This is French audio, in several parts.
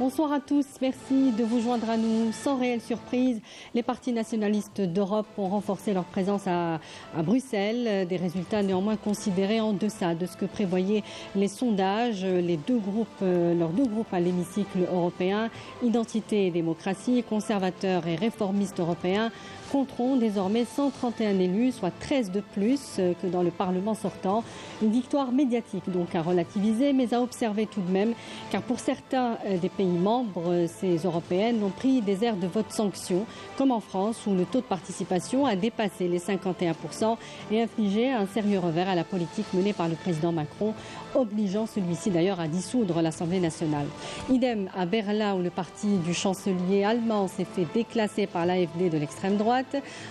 Bonsoir à tous, merci de vous joindre à nous. Sans réelle surprise, les partis nationalistes d'Europe ont renforcé leur présence à Bruxelles. Des résultats néanmoins considérés en deçà de ce que prévoyaient les sondages. Leurs deux groupes à l'hémicycle européen, Identité et démocratie, conservateurs et réformistes européens, compteront désormais 131 élus, soit 13 de plus que dans le Parlement sortant. Une victoire médiatique donc à relativiser, mais à observer tout de même, car pour certains des pays membres, ces européennes ont pris des airs de vote sanction, comme en France, où le taux de participation a dépassé les 51% et infligé un sérieux revers à la politique menée par le président Macron, obligeant celui-ci d'ailleurs à dissoudre l'Assemblée nationale. Idem à Berlin, où le parti du chancelier allemand s'est fait déclasser par l'AfD de l'extrême droite.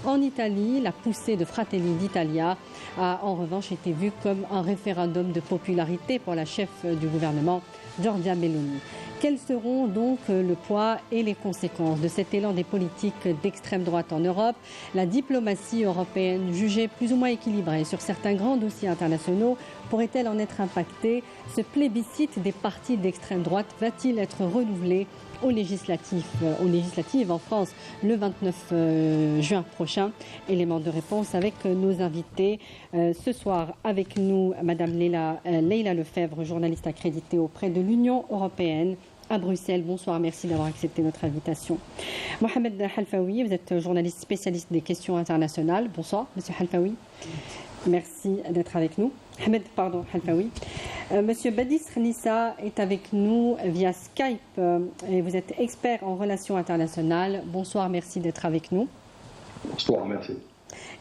En Italie, la poussée de Fratelli d'Italia a en revanche été vue comme un référendum de popularité pour la chef du gouvernement, Giorgia Meloni. Quels seront donc le poids et les conséquences de cet élan des politiques d'extrême droite en Europe? La diplomatie européenne, jugée plus ou moins équilibrée sur certains grands dossiers internationaux, pourrait-elle en être impactée? Ce plébiscite des partis d'extrême droite va-t-il être renouvelé aux législatives en France le 29 juin prochain? Élément de réponse avec nos invités. Ce soir, avec nous, Madame Leila Lefebvre, journaliste accréditée auprès de l'Union européenne à Bruxelles. Bonsoir, merci d'avoir accepté notre invitation. Mohamed Halfaoui, vous êtes journaliste spécialiste des questions internationales. Bonsoir, Monsieur Halfaoui. Merci d'être avec nous. Halfaoui. Monsieur Badis Nissa est avec nous via Skype et vous êtes expert en relations internationales. Bonsoir, merci d'être avec nous. Bonsoir, merci.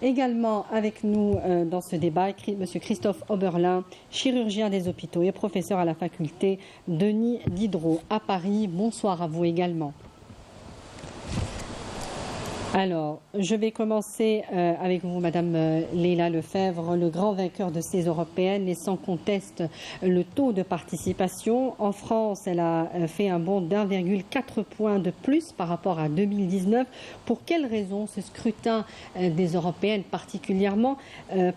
Également avec nous dans ce débat, Monsieur Christophe Oberlin, chirurgien des hôpitaux et professeur à la faculté Denis Diderot à Paris. Bonsoir à vous également. Alors, je vais commencer avec vous, Madame Leila Lefebvre. Le grand vainqueur de ces européennes est sans conteste le taux de participation. En France, elle a fait un bond d'1,4 point de plus par rapport à 2019. Pour quelles raisons ce scrutin des européennes particulièrement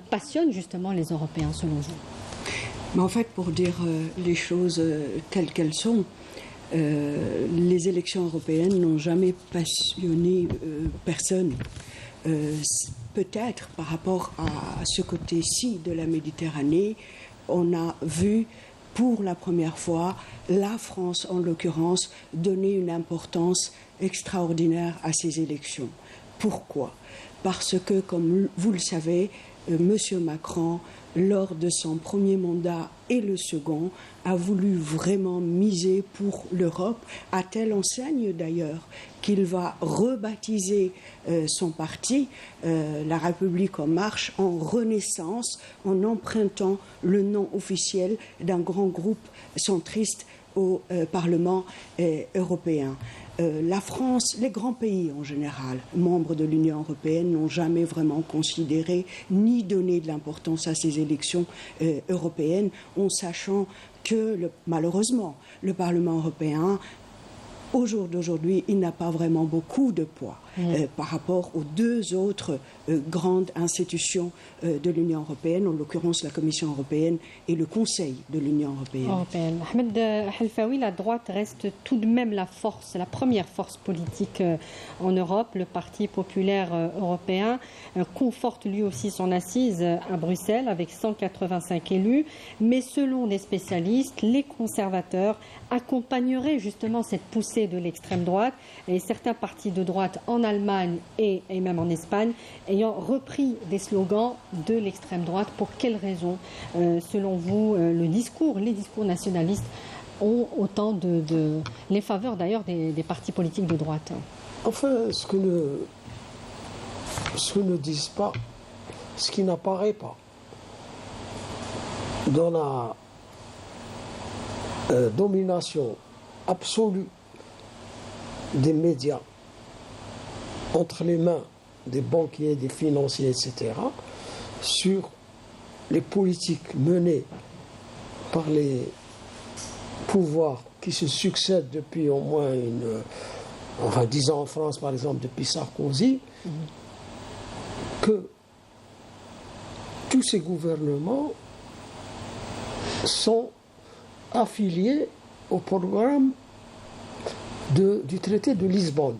passionne justement les Européens selon vous? Mais en fait, pour dire les choses telles qu'elles sont, les élections européennes n'ont jamais passionné personne. Peut-être par rapport à ce côté-ci de la Méditerranée, on a vu pour la première fois la France, en l'occurrence, donner une importance extraordinaire à ces élections. Pourquoi? Parce que, comme vous le savez, M. Macron, lors de son premier mandat et le second, a voulu vraiment miser pour l'Europe, à telle enseigne d'ailleurs qu'il va rebaptiser son parti, La République en marche, en Renaissance, en empruntant le nom officiel d'un grand groupe centriste au Parlement européen. La France, les grands pays en général, membres de l'Union européenne, n'ont jamais vraiment considéré ni donné de l'importance à ces élections européennes, en sachant que malheureusement, le Parlement européen, au jour d'aujourd'hui, il n'a pas vraiment beaucoup de poids par rapport aux deux autres grandes institutions de l'Union européenne, en l'occurrence la Commission européenne et le Conseil de l'Union européenne. Ahmed Halfaoui, la droite reste tout de même la première force politique en Europe. Le Parti populaire européen conforte lui aussi son assise à Bruxelles avec 185 élus. Mais selon des spécialistes, les conservateurs accompagneraient justement cette poussée de l'extrême droite et certains partis de droite en Allemagne et même en Espagne ayant repris des slogans de l'extrême droite. Pour quelles raisons, selon vous, les discours nationalistes ont autant les faveurs d'ailleurs des partis politiques de droite? Enfin, ce que ne disent pas, ce qui n'apparaît pas dans la domination absolue des médias entre les mains des banquiers, des financiers, etc., sur les politiques menées par les pouvoirs qui se succèdent depuis au moins 10 ans en France, par exemple, depuis Sarkozy, que tous ces gouvernements sont affiliés au programme du traité de Lisbonne,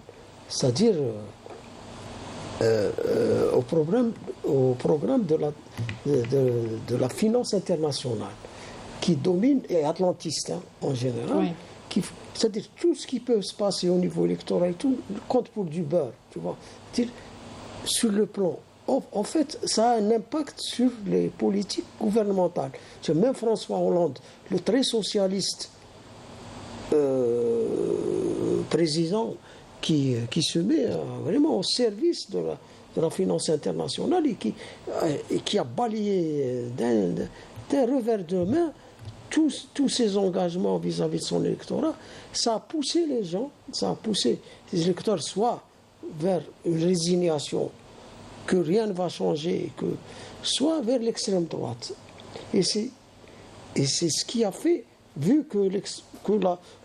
c'est-à-dire au programme de la finance internationale qui domine, et atlantiste en général, c'est-à-dire tout ce qui peut se passer au niveau électoral, tout compte pour du beurre, tu vois. C'est-à-dire, sur le plan, en fait, ça a un impact sur les politiques gouvernementales. Même François Hollande, le très socialiste président qui se met vraiment au service de la finance internationale et qui a balayé d'un revers de main tous ces engagements vis-à-vis de son électorat. Ça a poussé les gens, ça a poussé les électeurs soit vers une résignation que rien ne va changer, soit vers l'extrême droite. Et c'est ce qui a fait, vu que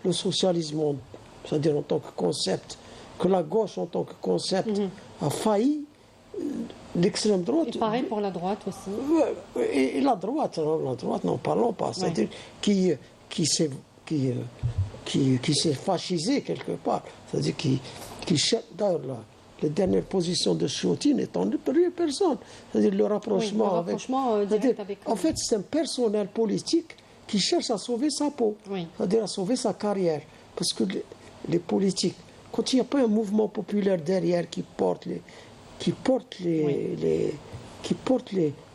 le socialisme, c'est-à-dire en tant que concept, que la gauche en tant que concept a failli, l'extrême droite... Et pareil pour la droite aussi. Et la droite, n'en parlons pas. C'est-à-dire qui s'est fascisé quelque part. C'est-à-dire qui cherche... D'ailleurs, les dernières positions de Ciotti n'étant de personne. C'est-à-dire le rapprochement, direct avec... En fait, c'est un personnel politique qui cherche à sauver sa peau. C'est-à-dire à sauver sa carrière. Parce que les politiques, quand il n'y a pas un mouvement populaire derrière qui porte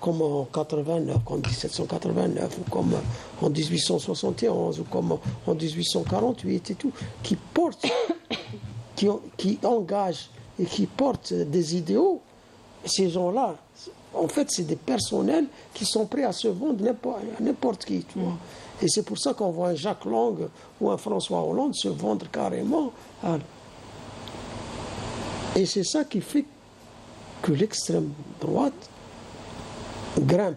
comme en 89, en 1789, ou comme en 1871, ou comme en 1848 et tout, qui porte, qui engage et qui portent des idéaux, ces gens-là, en fait, c'est des personnels qui sont prêts à se vendre à n'importe qui, tu vois. Et c'est pour ça qu'on voit un Jacques Lang ou un François Hollande se vendre carrément. Et c'est ça qui fait que l'extrême droite grimpe.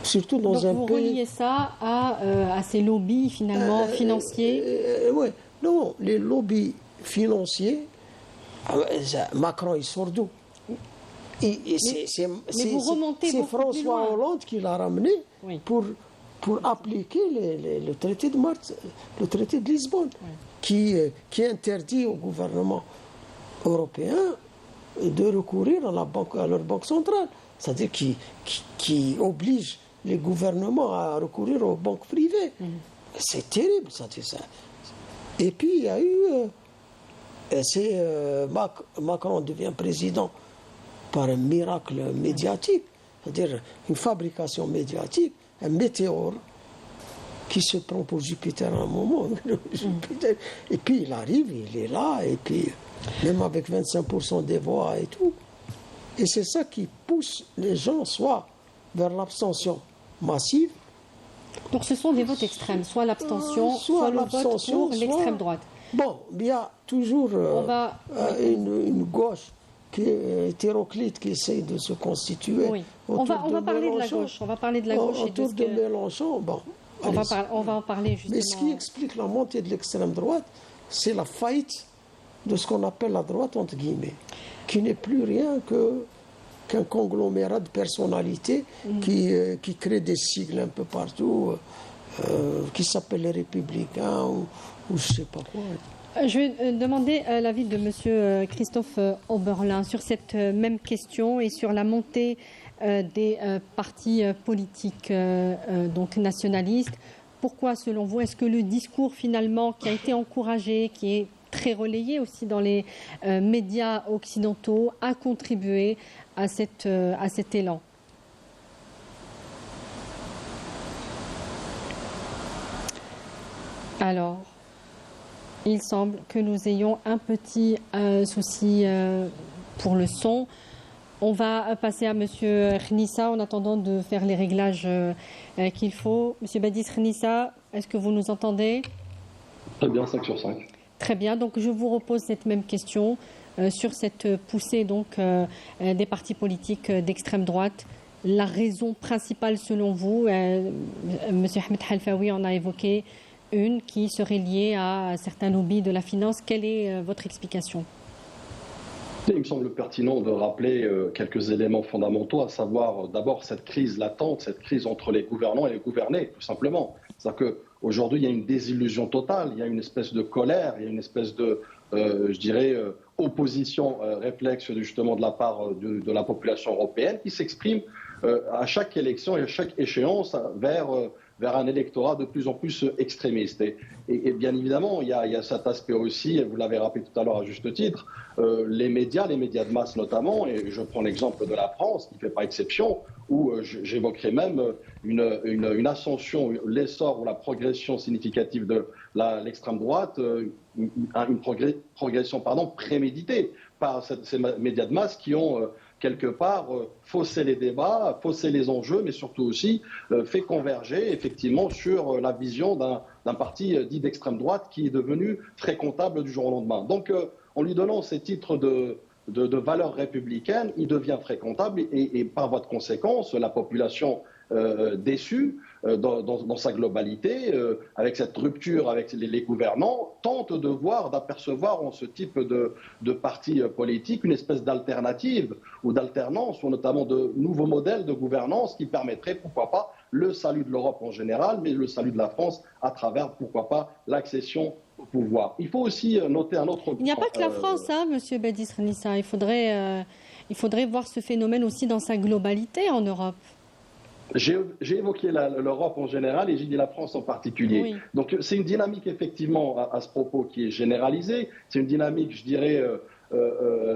Surtout dans un pays... Donc vous reliez ça à ces lobbies, finalement, financiers Oui. Non, les lobbies financiers, Macron, il sort d'où? C'est François Hollande qui l'a ramené pour appliquer le traité de Lisbonne, qui interdit au gouvernement européen de recourir à leur banque centrale. C'est-à-dire qui oblige les gouvernements à recourir aux banques privées. C'est terrible, ça. Et puis, il y a eu... Macron devient président par un miracle médiatique, c'est-à-dire une fabrication médiatique, un météore qui se prend pour Jupiter à un moment. Et puis il arrive, il est là, et puis même avec 25% des voix et tout. Et c'est ça qui pousse les gens soit vers l'abstention massive. Donc ce sont des votes extrêmes, soit l'abstention, soit le vote pour l'extrême droite. Bon, il y a toujours une gauche qui est hétéroclite qui essaye de se constituer. Oui. On va parler de la gauche. On va parler de la gauche. Autour de Mélenchon, bon. On va en parler justement. Mais ce qui explique la montée de l'extrême droite, c'est la faillite de ce qu'on appelle la droite, entre guillemets, qui n'est plus rien qu'un conglomérat de personnalités qui crée des sigles un peu partout, qui s'appellent les Républicains ou je ne sais pas quoi. Je vais demander l'avis de M. Christophe Oberlin sur cette même question et sur la montée des partis politiques donc nationalistes. Pourquoi, selon vous, est-ce que le discours finalement qui a été encouragé, qui est très relayé aussi dans les médias occidentaux, a contribué à cet élan? Alors, il semble que nous ayons un petit souci pour le son. On va passer à M. Khnissa en attendant de faire les réglages qu'il faut. M. Badis Khnissa, est-ce que vous nous entendez? Très bien, 5 sur 5. Très bien, donc je vous repose cette même question sur cette poussée donc, des partis politiques d'extrême droite. La raison principale selon vous, M. Ahmed Halfaoui en a évoqué une qui serait liée à certains lobbies de la finance. Quelle est votre explication? Il me semble pertinent de rappeler quelques éléments fondamentaux, à savoir d'abord cette crise latente, cette crise entre les gouvernants et les gouvernés, tout simplement. C'est-à-dire qu'aujourd'hui, il y a une désillusion totale, il y a une espèce de colère, il y a une espèce de, je dirais, opposition réflexe justement de la part de la population européenne qui s'exprime à chaque élection et à chaque échéance vers un électorat de plus en plus extrémiste. Et bien évidemment, il y a cet aspect aussi, et vous l'avez rappelé tout à l'heure à juste titre, les médias de masse notamment, et je prends l'exemple de la France, qui ne fait pas exception, où j'évoquerai même une ascension, l'essor ou la progression significative de l'extrême droite, une progression préméditée par ces médias de masse qui ont quelque part faussé les débats, faussé les enjeux, mais surtout aussi fait converger effectivement sur la vision d'un parti dit d'extrême droite qui est devenu très comptable du jour au lendemain. Donc en lui donnant ces titres de valeurs républicaines, il devient fréquentable et par voie de conséquence, la population déçue dans sa globalité, avec cette rupture avec les gouvernants, tente de voir, d'apercevoir en ce type de parti politique une espèce d'alternative ou d'alternance, ou notamment de nouveaux modèles de gouvernance qui permettraient, pourquoi pas, le salut de l'Europe en général, mais le salut de la France à travers, pourquoi pas, l'accession au pouvoir. Il faut aussi noter un autre point. Il n'y a pas que la France, Monsieur Bédis Renissa. Il faudrait voir ce phénomène aussi dans sa globalité en Europe. J'ai évoqué l'Europe en général et j'ai dit la France en particulier. Oui. Donc c'est une dynamique effectivement à ce propos qui est généralisée. C'est une dynamique, je dirais,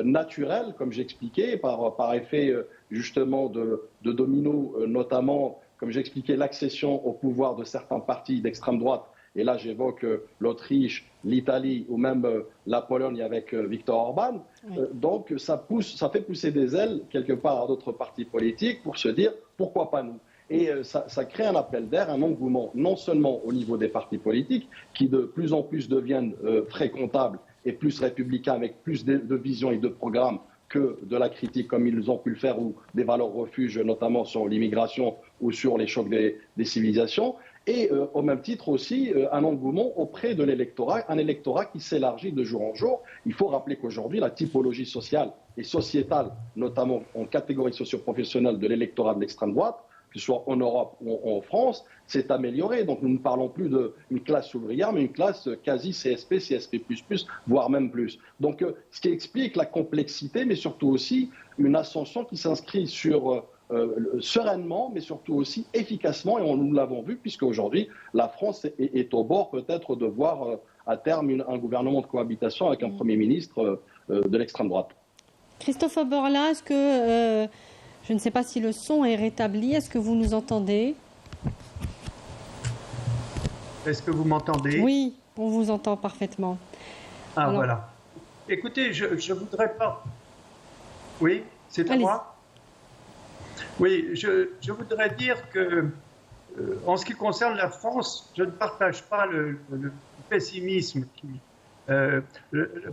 naturelle, comme j'expliquais, par effet justement de domino, notamment, comme j'expliquais, l'accession au pouvoir de certains partis d'extrême droite. Et là, j'évoque l'Autriche, l'Italie ou même la Pologne avec Viktor Orban. Oui. Donc, ça fait pousser des ailes quelque part à d'autres partis politiques pour se dire pourquoi pas nous. Et ça crée un appel d'air, un engouement, non seulement au niveau des partis politiques, qui de plus en plus deviennent fréquentables et plus républicains, avec plus de vision et de programme que de la critique comme ils ont pu le faire, ou des valeurs refuges, notamment sur l'immigration ou sur les chocs des civilisations. Et au même titre aussi, un engouement auprès de l'électorat, un électorat qui s'élargit de jour en jour. Il faut rappeler qu'aujourd'hui, la typologie sociale et sociétale, notamment en catégorie socio-professionnelle de l'électorat de l'extrême droite, que ce soit en Europe ou en France, s'est améliorée. Donc nous ne parlons plus d'une classe ouvrière, mais une classe quasi CSP, CSP++, voire même plus. Donc ce qui explique la complexité, mais surtout aussi une ascension qui s'inscrit sur... sereinement, mais surtout aussi efficacement, et nous l'avons vu, puisque aujourd'hui, la France est au bord peut-être de voir à terme un gouvernement de cohabitation avec un Premier ministre de l'extrême droite. Christophe Borla, est-ce que, je ne sais pas si le son est rétabli, est-ce que vous nous entendez? Est-ce que vous m'entendez? Oui, on vous entend parfaitement. Ah, alors... voilà. Écoutez, je voudrais pas... Oui, c'est à moi? Oui, je voudrais dire que, en ce qui concerne la France, je ne partage pas le pessimisme.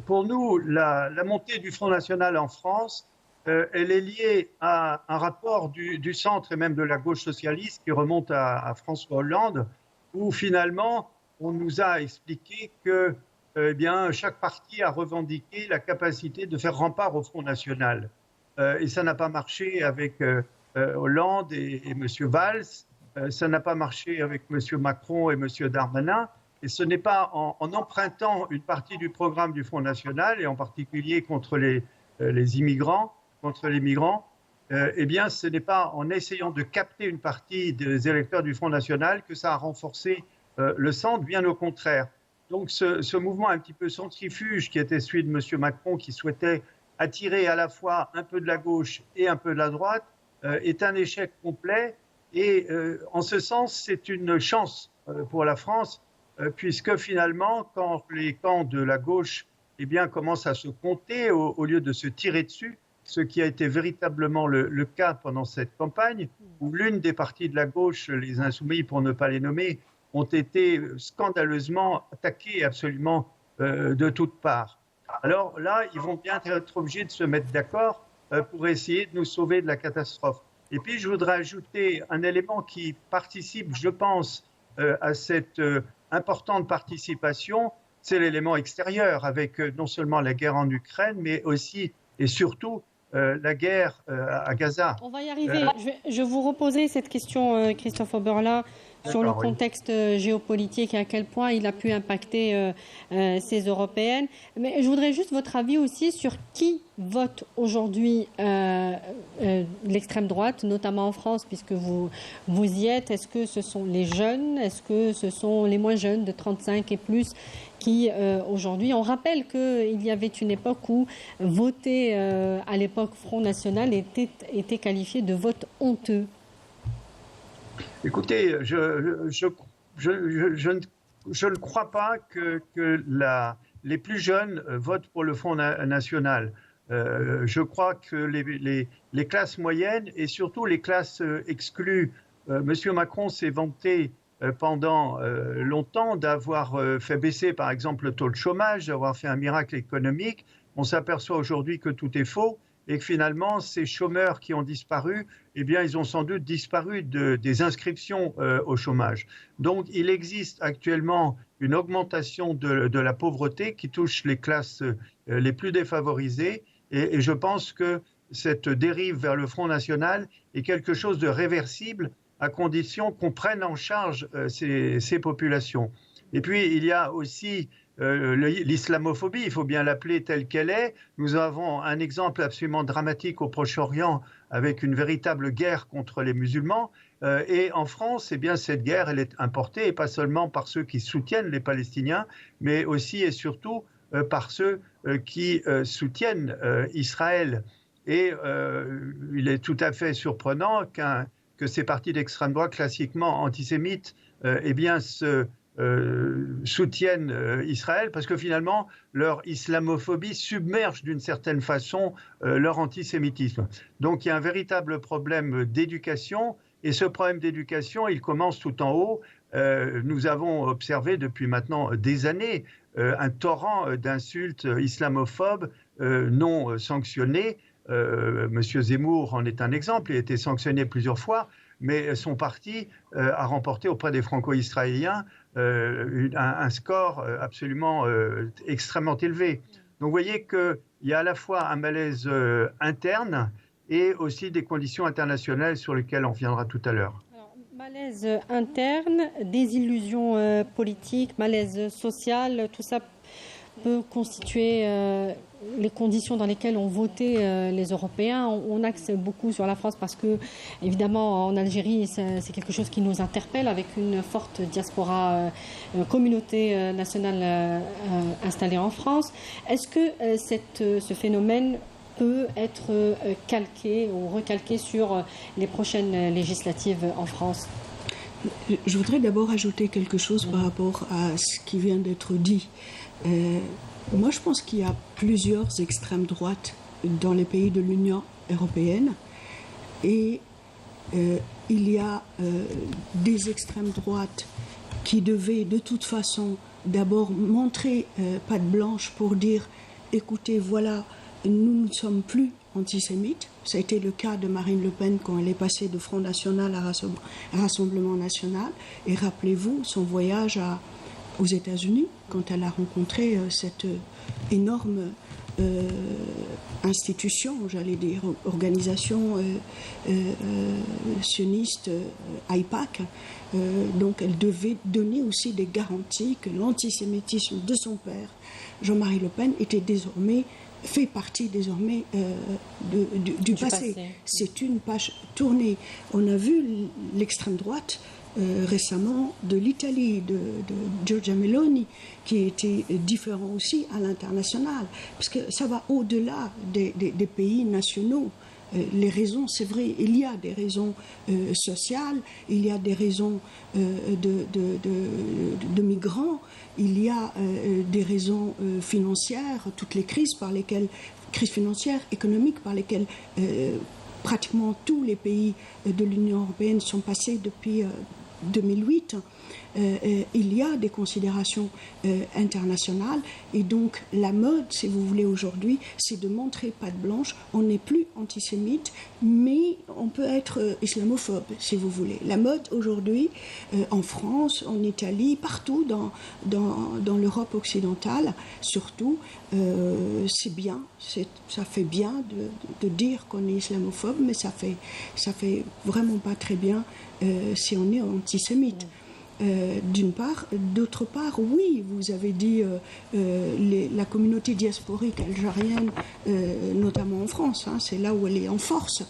Pour nous, la montée du Front National en France, elle est liée à un rapport du centre et même de la gauche socialiste qui remonte à François Hollande, où finalement, on nous a expliqué que eh bien, chaque parti a revendiqué la capacité de faire rempart au Front National. Et ça n'a pas marché avec... Hollande et M. Valls, ça n'a pas marché avec M. Macron et M. Darmanin, et ce n'est pas en empruntant une partie du programme du Front National, et en particulier contre les immigrants, contre les migrants, eh bien ce n'est pas en essayant de capter une partie des électeurs du Front National que ça a renforcé le centre, bien au contraire. Donc ce mouvement un petit peu centrifuge qui était celui de M. Macron, qui souhaitait attirer à la fois un peu de la gauche et un peu de la droite, est un échec complet et en ce sens c'est une chance pour la France puisque finalement quand les camps de la gauche eh bien, commencent à se compter au lieu de se tirer dessus, ce qui a été véritablement le cas pendant cette campagne où l'une des parties de la gauche, les Insoumis pour ne pas les nommer, ont été scandaleusement attaqués absolument de toutes parts. Alors là, ils vont bien être obligés de se mettre d'accord pour essayer de nous sauver de la catastrophe. Et puis, je voudrais ajouter un élément qui participe, je pense, à cette importante participation, c'est l'élément extérieur, avec non seulement la guerre en Ukraine, mais aussi et surtout la guerre à Gaza. On va y arriver. Je vais vous reposer cette question, Christophe Oberlin, sur le contexte géopolitique et à quel point il a pu impacter ces Européennes. Mais je voudrais juste votre avis aussi sur qui vote aujourd'hui l'extrême droite, notamment en France, puisque vous y êtes. Est-ce que ce sont les jeunes? Est-ce que ce sont les moins jeunes de 35 et plus qui aujourd'hui, on rappelle qu'il y avait une époque où voter à l'époque Front National était qualifié de vote honteux. Écoutez, je ne crois pas que les plus jeunes votent pour le Front National. Je crois que les classes moyennes et surtout les classes exclues, Monsieur Macron s'est vanté pendant longtemps d'avoir fait baisser par exemple le taux de chômage, d'avoir fait un miracle économique. On s'aperçoit aujourd'hui que tout est faux et que finalement ces chômeurs qui ont disparu, eh bien ils ont sans doute disparu des inscriptions au chômage. Donc il existe actuellement une augmentation de la pauvreté qui touche les classes les plus défavorisées et je pense que cette dérive vers le Front National est quelque chose de réversible à condition qu'on prenne en charge ces populations. Et puis, il y a aussi l'islamophobie, il faut bien l'appeler telle qu'elle est. Nous avons un exemple absolument dramatique au Proche-Orient avec une véritable guerre contre les musulmans. Et en France, eh bien, cette guerre, elle est importée, et pas seulement par ceux qui soutiennent les Palestiniens, mais aussi et surtout par ceux qui soutiennent Israël. Et il est tout à fait surprenant que ces partis d'extrême droite classiquement antisémites eh bien, soutiennent Israël parce que finalement leur islamophobie submerge d'une certaine façon leur antisémitisme. Donc il y a un véritable problème d'éducation et ce problème d'éducation il commence tout en haut. Nous avons observé depuis maintenant des années un torrent d'insultes islamophobes non sanctionnées. Monsieur Zemmour en est un exemple, il a été sanctionné plusieurs fois, mais son parti a remporté auprès des franco-israéliens un score absolument extrêmement élevé. Donc vous voyez qu'il y a à la fois un malaise interne et aussi des conditions internationales sur lesquelles on reviendra tout à l'heure. Malaise interne, désillusion politique, malaise social, tout ça peut constituer les conditions dans lesquelles ont voté les Européens. On axe beaucoup sur la France parce que, évidemment, en Algérie, c'est quelque chose qui nous interpelle avec une forte diaspora, communauté nationale installée en France. Est-ce que ce phénomène peut être calqué ou recalqué sur les prochaines législatives en France? Je voudrais d'abord ajouter quelque chose par rapport à ce qui vient d'être dit. Moi, je pense qu'il y a plusieurs extrêmes droites dans les pays de l'Union européenne et il y a des extrêmes droites qui devaient de toute façon d'abord montrer patte blanche pour dire écoutez, voilà, nous ne sommes plus antisémites. Ça a été le cas de Marine Le Pen quand elle est passée de Front National à Rassemblement National. Et rappelez-vous son voyage aux États-Unis quand elle a rencontré cette énorme institution, j'allais dire, organisation sioniste AIPAC. Donc elle devait donner aussi des garanties que l'antisémitisme de son père, Jean-Marie Le Pen, fait partie désormais du passé. C'est une page tournée. On a vu l'extrême droite récemment de l'Italie, de Giorgia Meloni, qui était différent aussi à l'international, parce que ça va au-delà des pays nationaux. Les raisons, c'est vrai, il y a des raisons sociales, il y a des raisons de migrants, il y a des raisons financières, toutes les crises financières, économiques par lesquelles pratiquement tous les pays de l'Union européenne sont passés depuis 2008. il y a des considérations internationales. Et donc, la mode, si vous voulez, aujourd'hui, c'est de montrer patte blanche. On n'est plus antisémite, mais on peut être islamophobe, si vous voulez. La mode, aujourd'hui, en France, en Italie, partout dans l'Europe occidentale, surtout, c'est bien. Ça fait bien de dire qu'on est islamophobe, mais ça fait vraiment pas très bien si on est antisémite. D'une part. D'autre part, oui, vous avez dit la communauté diasporique algérienne, notamment en France, hein, c'est là où elle est en force.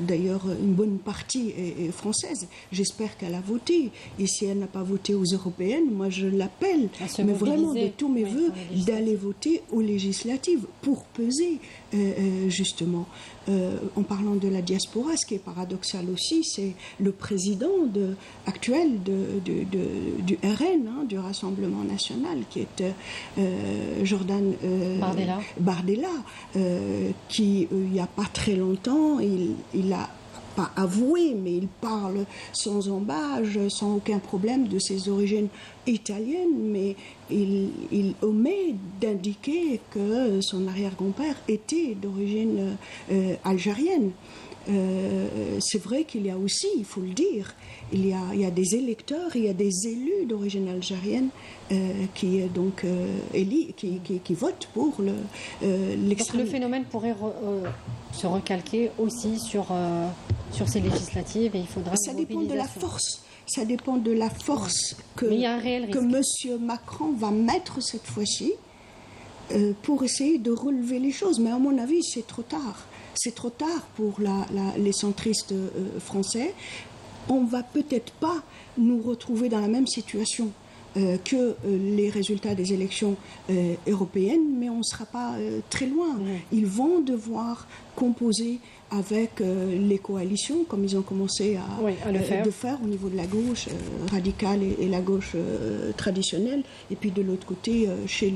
D'ailleurs, une bonne partie est française. J'espère qu'elle a voté. Et si elle n'a pas voté aux européennes, moi je l'appelle, mais vraiment de tous mes voeux, d'aller voter aux législatives pour peser, justement. En parlant de la diaspora, ce qui est paradoxal aussi, c'est le président actuel du RN, hein, du Rassemblement national, qui est Jordan Bardella, qui, il n'y a pas très longtemps, il a pas avoué, mais il parle sans embâche, sans aucun problème de ses origines italiennes, mais il omet d'indiquer que son arrière-grand-père était d'origine algérienne. C'est vrai qu'il y a aussi, il faut le dire, il y a des électeurs, il y a des élus d'origine algérienne qui votent pour l'extrême. Donc le phénomène pourrait se recalquer aussi sur ces législatives et il faudra Ça dépend de la force. Ça dépend de la force que M. Macron va mettre cette fois-ci pour essayer de relever les choses. Mais à mon avis, c'est trop tard. C'est trop tard pour les centristes français. On ne va peut-être pas nous retrouver dans la même situation que les résultats des élections européennes, mais on ne sera pas très loin. Ils vont devoir composer avec les coalitions, comme ils ont commencé à le faire au niveau de la gauche radicale et la gauche traditionnelle, et puis de l'autre côté, chez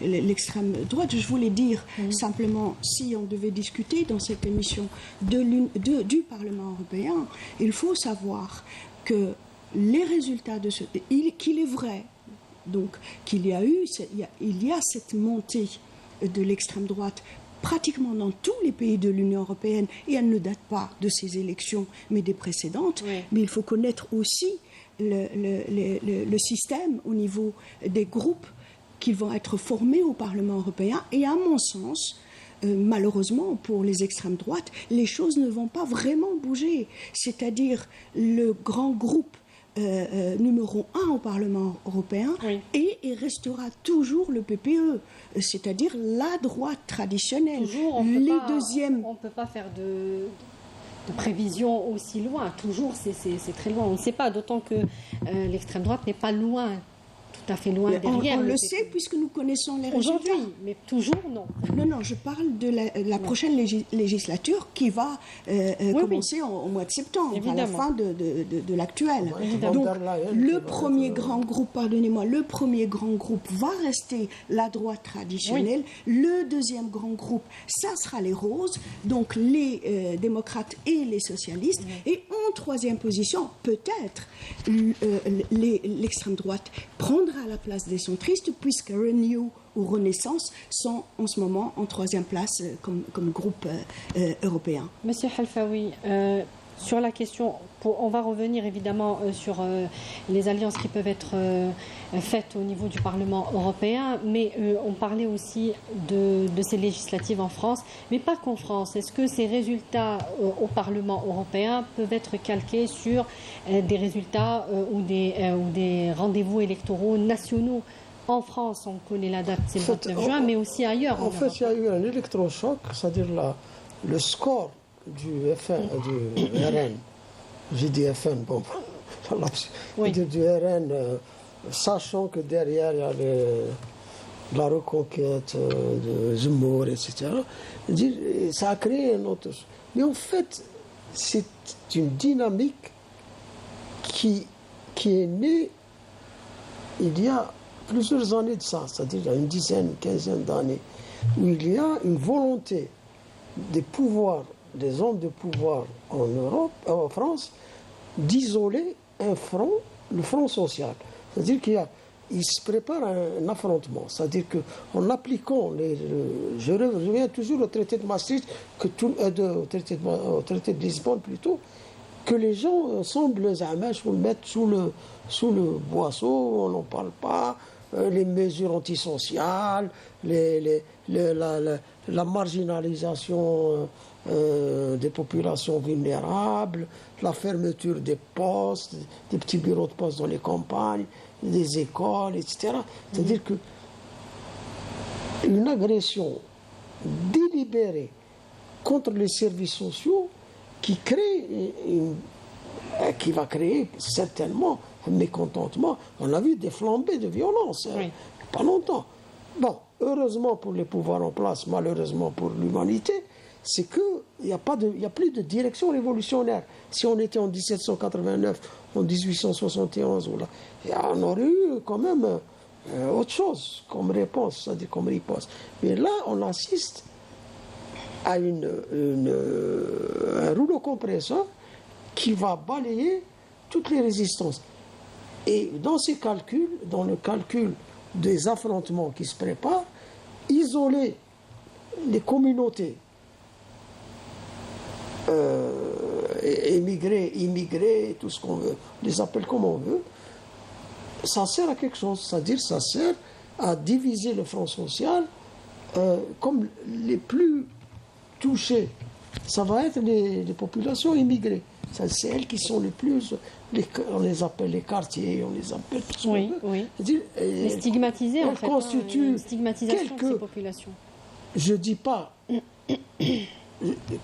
l'extrême droite. Je voulais dire simplement, si on devait discuter dans cette émission du Parlement européen, il faut savoir que les résultats de qu'il est vrai, donc qu'il y a cette montée de l'extrême droite pratiquement dans tous les pays de l'Union européenne, et elle ne date pas de ces élections, mais des précédentes. Oui. Mais il faut connaître aussi le système au niveau des groupes qui vont être formés au Parlement européen. Et à mon sens, malheureusement pour les extrêmes droites, les choses ne vont pas vraiment bouger. C'est-à-dire le grand groupe numéro 1 au Parlement européen, et il restera toujours le PPE, c'est-à-dire la droite traditionnelle. Toujours, on ne peut pas faire de prévision aussi loin. Toujours, c'est très loin. On ne sait pas, d'autant que l'extrême droite n'est pas loin. Tout à fait loin derrière. On le sait puisque nous connaissons les résultats. Aujourd'hui, mais toujours non. Non, je parle de la prochaine législature qui va commencer au mois de septembre, évidemment, à la fin de l'actuelle. Donc, le premier grand groupe va rester la droite traditionnelle. Le deuxième grand groupe, ça sera les roses, donc les démocrates et les socialistes. Et en troisième position, peut-être, l'extrême droite prendra à la place des centristes, puisque Renew ou Renaissance sont en ce moment en troisième place comme groupe européen. Monsieur Halfaoui, sur la question, on va revenir évidemment sur les alliances qui peuvent être faites au niveau du Parlement européen, mais on parlait aussi de ces législatives en France, mais pas qu'en France. Est-ce que ces résultats au Parlement européen peuvent être calqués sur des résultats ou des rendez-vous électoraux nationaux? En France, on connaît la date, c'est le 29 juin, mais aussi ailleurs. En fait, il y a eu un électrochoc, c'est-à-dire le score du RN, j'ai dit FN, bon, du RN, sachant que derrière il y a la reconquête de Zemmour, etc. Ça a créé un autre. Mais en fait, c'est une dynamique qui est née il y a plusieurs années de ça, c'est-à-dire il y a une dizaine, quinzaine d'années, où il y a une volonté des pouvoirs, des hommes de pouvoir en Europe, en France, d'isoler un front le Front social. C'est-à-dire qu'il se prépare un affrontement. C'est-à-dire qu'en appliquant, je reviens toujours au traité de Maastricht, au traité de Lisbonne plutôt, que les gens semblent, je vous le mettre sous le boisseau, on n'en parle pas, les mesures antisociales, la marginalisation des populations vulnérables, la fermeture des postes, des petits bureaux de poste dans les campagnes, des écoles, etc. C'est-à-dire que une agression délibérée contre les services sociaux qui va créer certainement un mécontentement. On a vu des flambées de violence, Oui. pas longtemps. Bon, heureusement pour les pouvoirs en place, malheureusement pour l'humanité, c'est qu'il n'y a plus de direction révolutionnaire. Si on était en 1789, en 1871, on aurait eu quand même autre chose comme réponse, c'est-à-dire comme riposte. Mais là, on assiste à un rouleau compresseur qui va balayer toutes les résistances. Et dans ces calculs, dans le calcul des affrontements qui se préparent, isoler les communautés émigrés, immigrés, tout ce qu'on veut, on les appelle comme on veut, ça sert à quelque chose, c'est-à-dire ça sert à diviser le front social comme les plus touchés. Ça va être les populations immigrées. C'est elles qui sont les plus, on les appelle les quartiers, on les appelle tout ce qu'on Oui, veut. oui. C'est-à-dire, Mais stigmatisées, en elles fait. constituent Une stigmatisation de quelques- ces populations. je dis pas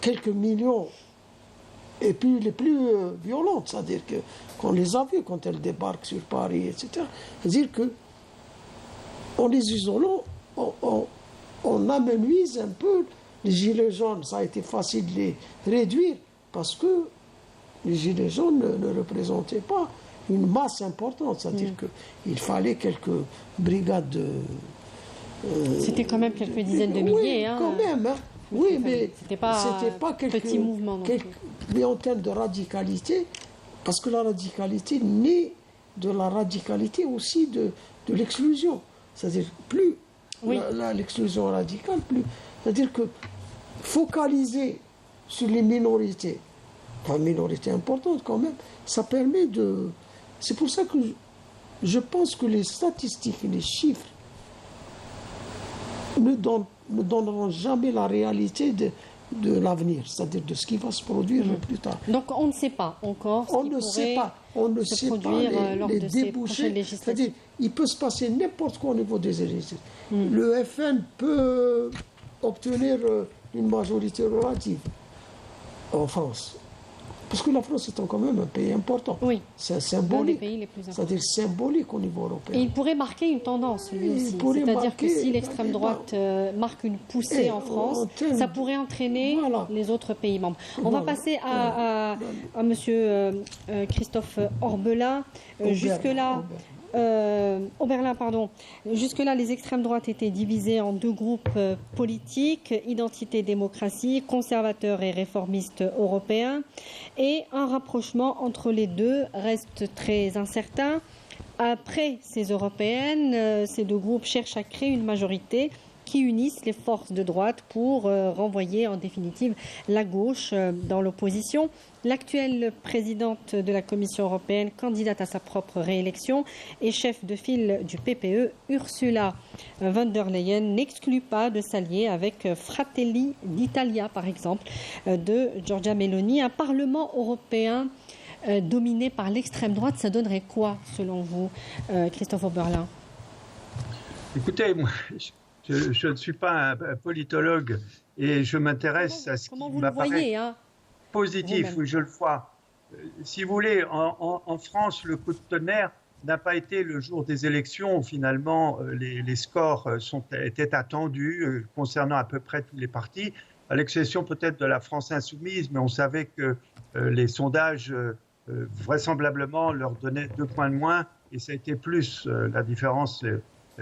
quelques millions, et puis les plus violentes, c'est-à-dire qu'on les a vues quand elles débarquent sur Paris, etc. C'est-à-dire que en les isolant, on amenuise un peu les gilets jaunes. Ça a été facile de les réduire parce que les gilets jaunes ne représentaient pas une masse importante, c'est-à-dire qu'il fallait quelques brigades de... C'était quand même quelques dizaines de milliers. Oui, quand même. Hein. Oui, mais c'était pas quelques petit mouvement non plus. mais en termes de radicalité, parce que la radicalité naît de la radicalité aussi de l'exclusion. C'est-à-dire, plus Oui. l'exclusion radicale, plus... C'est-à-dire que focaliser sur les minorités, enfin minorités importantes quand même, ça permet de... C'est pour ça que je pense que les statistiques et les chiffres ne donneront jamais la réalité de l'avenir, c'est-à-dire de ce qui va se produire plus tard. Donc on ne sait pas encore ce On qui ne sait pas, pourrait on ne se sait pas produire lors les de ces débouchés. prochaines législatives. C'est-à-dire, il peut se passer n'importe quoi au niveau des élections. Le FN peut obtenir une majorité relative en France. Parce que la France est quand même un pays important. Oui. C'est L'un des symbolique. pays les plus importants. C'est-à-dire symbolique au niveau européen. Et il pourrait marquer une tendance, lui Il aussi. pourrait C'est-à-dire que marquer, si l'extrême droite marque une poussée Et en France, en termes ça pourrait entraîner Voilà. les autres pays membres. On va Voilà. passer à Monsieur Christophe Orbela. Jusque-là, Oberlin, pardon. Jusque-là, les extrêmes droites étaient divisées en deux groupes politiques, Identité démocratie, conservateurs et réformistes européens. Et un rapprochement entre les deux reste très incertain. Après ces européennes, ces deux groupes cherchent à créer une majorité qui unissent les forces de droite pour renvoyer en définitive la gauche dans l'opposition. L'actuelle présidente de la Commission européenne, candidate à sa propre réélection et chef de file du PPE, Ursula von der Leyen, n'exclut pas de s'allier avec Fratelli d'Italia, par exemple, de Giorgia Meloni. Un Parlement européen dominé par l'extrême droite, ça donnerait quoi, selon vous, Christophe Oberlin? Écoutez, moi, je ne suis pas un politologue et je m'intéresse à ce Comment qui vous le m'apparaît voyez, hein, positif, vous-même? oui, je le vois. Si vous voulez, en France, le coup de tonnerre n'a pas été le jour des élections où finalement les scores étaient attendus concernant à peu près tous les partis, à l'exception peut-être de la France insoumise, mais on savait que les sondages vraisemblablement leur donnaient 2 points de moins et ça a été plus la différence.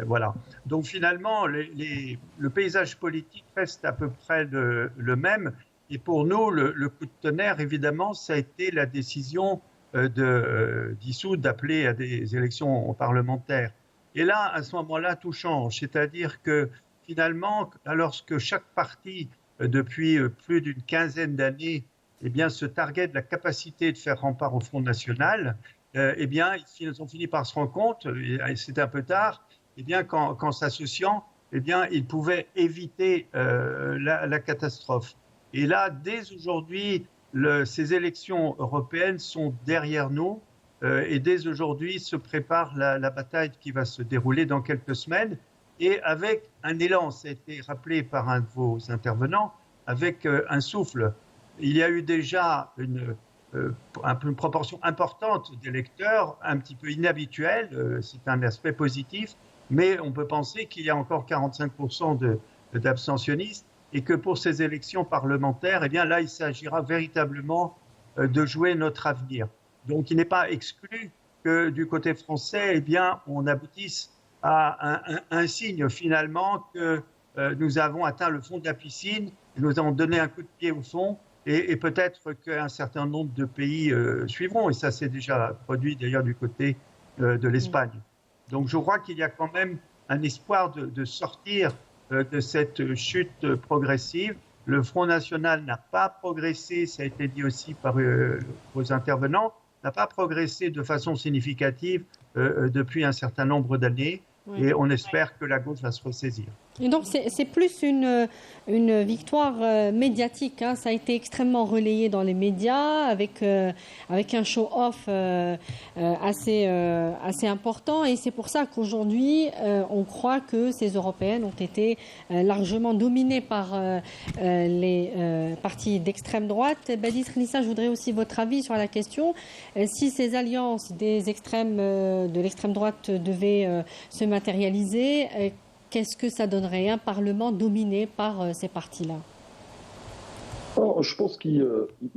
Voilà. Donc finalement, le paysage politique reste à peu près le même. Et pour nous, le coup de tonnerre, évidemment, ça a été la décision dissoudre, d'appeler à des élections parlementaires. Et là, à ce moment-là, tout change. C'est-à-dire que finalement, lorsque chaque parti, depuis plus d'une quinzaine d'années, eh bien, se targuait de la capacité de faire rempart au Front National, eh bien, ils ont fini par se rendre compte, et c'est un peu tard, eh bien, qu'en s'associant, eh bien, ils pouvaient éviter la catastrophe. Et là, dès aujourd'hui, ces élections européennes sont derrière nous, et dès aujourd'hui se prépare la bataille qui va se dérouler dans quelques semaines, et avec un élan, ça a été rappelé par un de vos intervenants, avec un souffle. Il y a eu déjà une proportion importante d'électeurs, un petit peu inhabituelle, c'est un aspect positif, mais on peut penser qu'il y a encore 45% d'abstentionnistes et que pour ces élections parlementaires, eh bien là, il s'agira véritablement de jouer notre avenir. Donc, il n'est pas exclu que du côté français, eh bien, on aboutisse à un signe finalement que nous avons atteint le fond de la piscine, nous avons donné un coup de pied au fond, et peut-être qu'un certain nombre de pays suivront, et ça s'est déjà produit d'ailleurs du côté de l'Espagne. Donc je crois qu'il y a quand même un espoir de sortir de cette chute progressive. Le Front National n'a pas progressé, ça a été dit aussi par vos intervenants, n'a pas progressé de façon significative depuis un certain nombre d'années, et on espère que la gauche va se ressaisir. Et donc c'est plus une victoire médiatique, hein. Ça a été extrêmement relayé dans les médias avec un show-off assez important, et c'est pour ça qu'aujourd'hui on croit que ces européennes ont été largement dominées par les partis d'extrême droite. Badis Renissa, je voudrais aussi votre avis sur la question. Si ces alliances de l'extrême droite devaient se matérialiser, qu'est-ce que ça donnerait, un Parlement dominé par ces partis-là? Je pense qu'il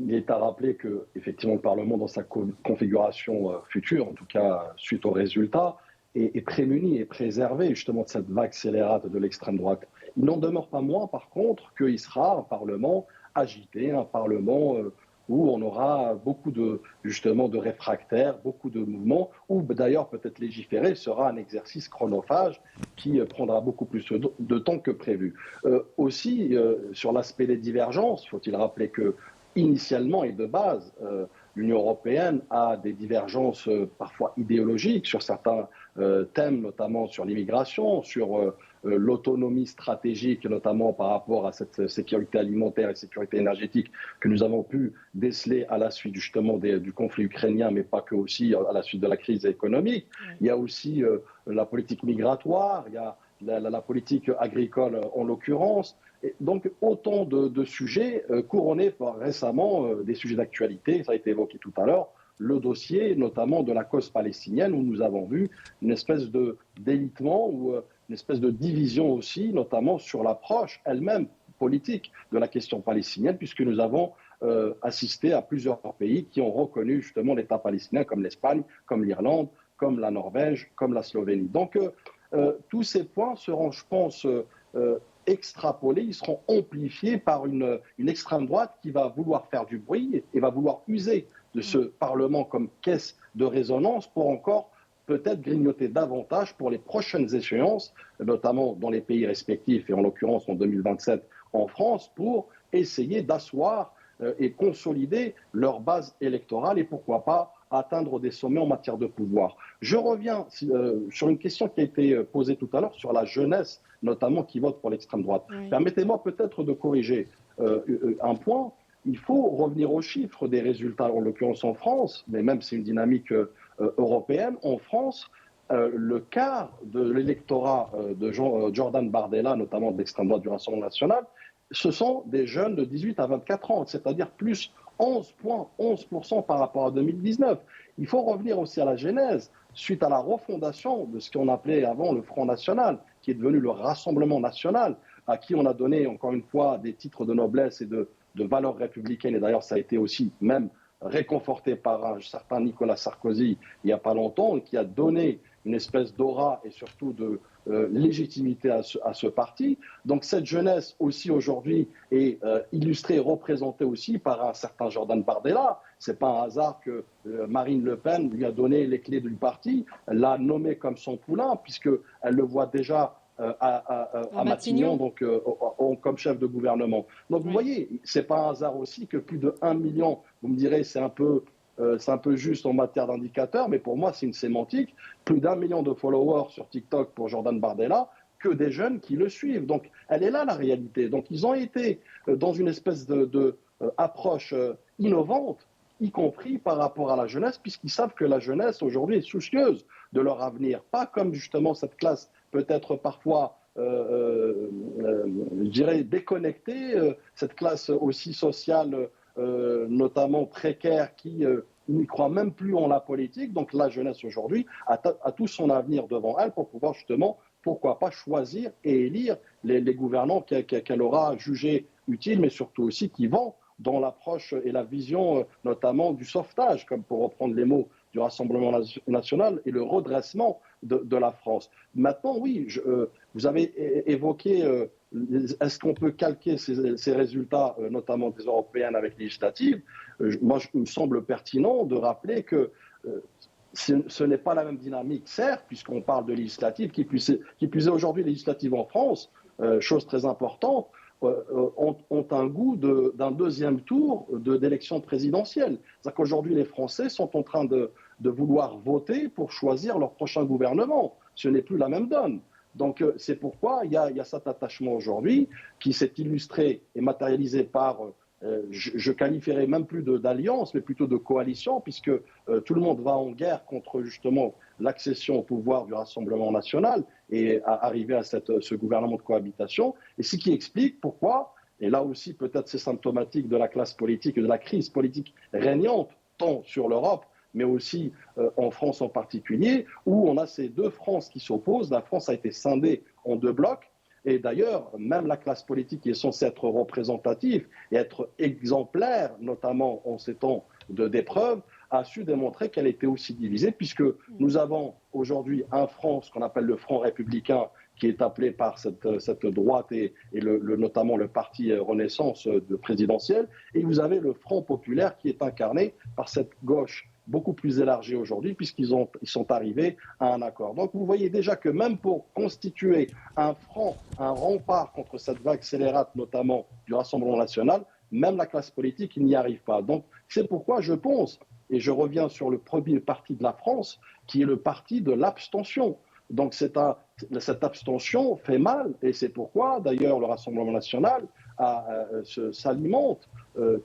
est à rappeler que effectivement, le Parlement, dans sa configuration future, en tout cas suite aux résultats, est prémuni et préservé justement de cette vague scélérate de l'extrême droite. Il n'en demeure pas moins, par contre, qu'il sera un Parlement agité, un Parlement où on aura beaucoup de réfractaires, beaucoup de mouvements, où d'ailleurs peut-être légiférer sera un exercice chronophage qui prendra beaucoup plus de temps que prévu. Aussi, sur l'aspect des divergences, faut-il rappeler que initialement et de base, l'Union européenne a des divergences parfois idéologiques sur certains thèmes, notamment sur l'immigration, sur l'autonomie stratégique, notamment par rapport à cette sécurité alimentaire et sécurité énergétique que nous avons pu déceler à la suite justement du conflit ukrainien, mais pas que aussi à la suite de la crise économique. Il y a aussi la politique migratoire, il y a la politique agricole en l'occurrence. Et donc autant de sujets couronnés par récemment des sujets d'actualité, ça a été évoqué tout à l'heure, le dossier notamment de la cause palestinienne où nous avons vu une espèce de délitement ou une espèce de division aussi, notamment sur l'approche elle-même politique de la question palestinienne, puisque nous avons assisté à plusieurs pays qui ont reconnu justement l'État palestinien, comme l'Espagne, comme l'Irlande, comme la Norvège, comme la Slovénie. Donc tous ces points seront, je pense, extrapolés, ils seront amplifiés par une extrême droite qui va vouloir faire du bruit et va vouloir user de ce Parlement comme caisse de résonance pour encore peut-être grignoter davantage pour les prochaines échéances, notamment dans les pays respectifs et en l'occurrence en 2027 en France, pour essayer d'asseoir et consolider leur base électorale et pourquoi pas atteindre des sommets en matière de pouvoir. Je reviens sur une question qui a été posée tout à l'heure sur la jeunesse, notamment qui vote pour l'extrême droite. Oui. Permettez-moi peut-être de corriger un point. Il faut revenir aux chiffres des résultats, en l'occurrence en France, mais même c'est une dynamique européenne. En France, le quart de l'électorat de Jordan Bardella, notamment de l'extrême droite du Rassemblement national, ce sont des jeunes de 18 à 24 ans, c'est-à-dire plus 11% par rapport à 2019. Il faut revenir aussi à la genèse, suite à la refondation de ce qu'on appelait avant le Front National, qui est devenu le Rassemblement National, à qui on a donné encore une fois des titres de noblesse et de valeurs républicaines. Et d'ailleurs, ça a été aussi même réconforté par un certain Nicolas Sarkozy il n'y a pas longtemps, qui a donné une espèce d'aura et surtout de légitimité à ce parti. Donc cette jeunesse aussi aujourd'hui est illustrée et représentée aussi par un certain Jordan Bardella. Ce n'est pas un hasard que Marine Le Pen lui a donné les clés du parti, l'a nommé comme son poulain, puisqu'elle le voit déjà à Matignon, donc comme chef de gouvernement. Donc vous voyez, ce n'est pas un hasard aussi que plus de 1 million, vous me direz c'est un peu juste en matière d'indicateurs, mais pour moi c'est une sémantique, plus d'1 million de followers sur TikTok pour Jordan Bardella, que des jeunes qui le suivent. Donc elle est là la réalité. Donc ils ont été dans une espèce de approche innovante, y compris par rapport à la jeunesse, puisqu'ils savent que la jeunesse aujourd'hui est soucieuse de leur avenir, pas comme justement cette classe peut-être parfois, je dirais, déconnectée, cette classe aussi sociale, notamment précaire, qui n'y croit même plus en la politique. Donc la jeunesse aujourd'hui a tout son avenir devant elle pour pouvoir justement, pourquoi pas, choisir et élire les gouvernants qu'elle aura jugés utiles, mais surtout aussi qui vont dans l'approche et la vision notamment du sauvetage, comme pour reprendre les mots du Rassemblement national, et le redressement de la France. Maintenant, oui, vous avez évoqué, est-ce qu'on peut calquer ces résultats, notamment des européennes avec les législatives? Moi, il me semble pertinent de rappeler que ce n'est pas la même dynamique, certes, puisqu'on parle de législatives, qui plus est aujourd'hui législatives en France, chose très importante, ont un goût d'un deuxième tour d'élection présidentielle. C'est-à-dire qu'aujourd'hui, les Français sont en train de vouloir voter pour choisir leur prochain gouvernement. Ce n'est plus la même donne. Donc c'est pourquoi il y a cet attachement aujourd'hui qui s'est illustré et matérialisé par, je qualifierais même plus d'alliance, mais plutôt de coalition, puisque tout le monde va en guerre contre justement l'accession au pouvoir du Rassemblement national et arriver à ce gouvernement de cohabitation. Et ce qui explique pourquoi, et là aussi peut-être c'est symptomatique de la classe politique et de la crise politique régnante, tant sur l'Europe, mais aussi en France en particulier, où on a ces deux France qui s'opposent. La France a été scindée en deux blocs. Et d'ailleurs, même la classe politique qui est censée être représentative et être exemplaire, notamment en ces temps d'épreuve, a su démontrer qu'elle était aussi divisée, puisque nous avons aujourd'hui un front, ce qu'on appelle le front républicain, qui est appelé par cette droite et notamment le parti Renaissance présidentiel, et vous avez le front populaire qui est incarné par cette gauche beaucoup plus élargie aujourd'hui, puisqu'ils sont arrivés à un accord. Donc vous voyez déjà que même pour constituer un front, un rempart contre cette vague scélérate, notamment du Rassemblement national, même la classe politique n'y arrive pas. Donc c'est pourquoi je pense, et je reviens sur le premier parti de la France, qui est le parti de l'abstention. Donc cette abstention fait mal, et c'est pourquoi d'ailleurs le Rassemblement national s'alimente,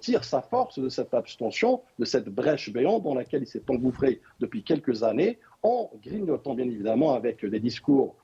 tire sa force de cette abstention, de cette brèche béante dans laquelle il s'est engouffré depuis quelques années, en grignotant bien évidemment avec des discours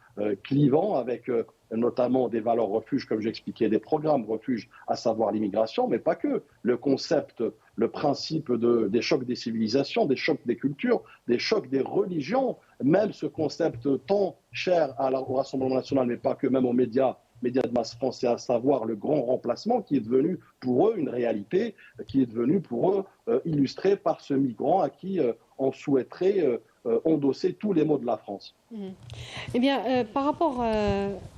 clivants, avec notamment des valeurs refuges, comme j'expliquais, des programmes refuges, à savoir l'immigration, mais pas que. Le concept, le principe des chocs des civilisations, des chocs des cultures, des chocs des religions, même ce concept tant cher au Rassemblement national, mais pas que, même aux médias de masse français, à savoir le grand remplacement, qui est devenu pour eux une réalité, qui est devenu pour eux illustré par ce migrant à qui on souhaiterait endosser tous les maux de la France. Eh bien, par rapport,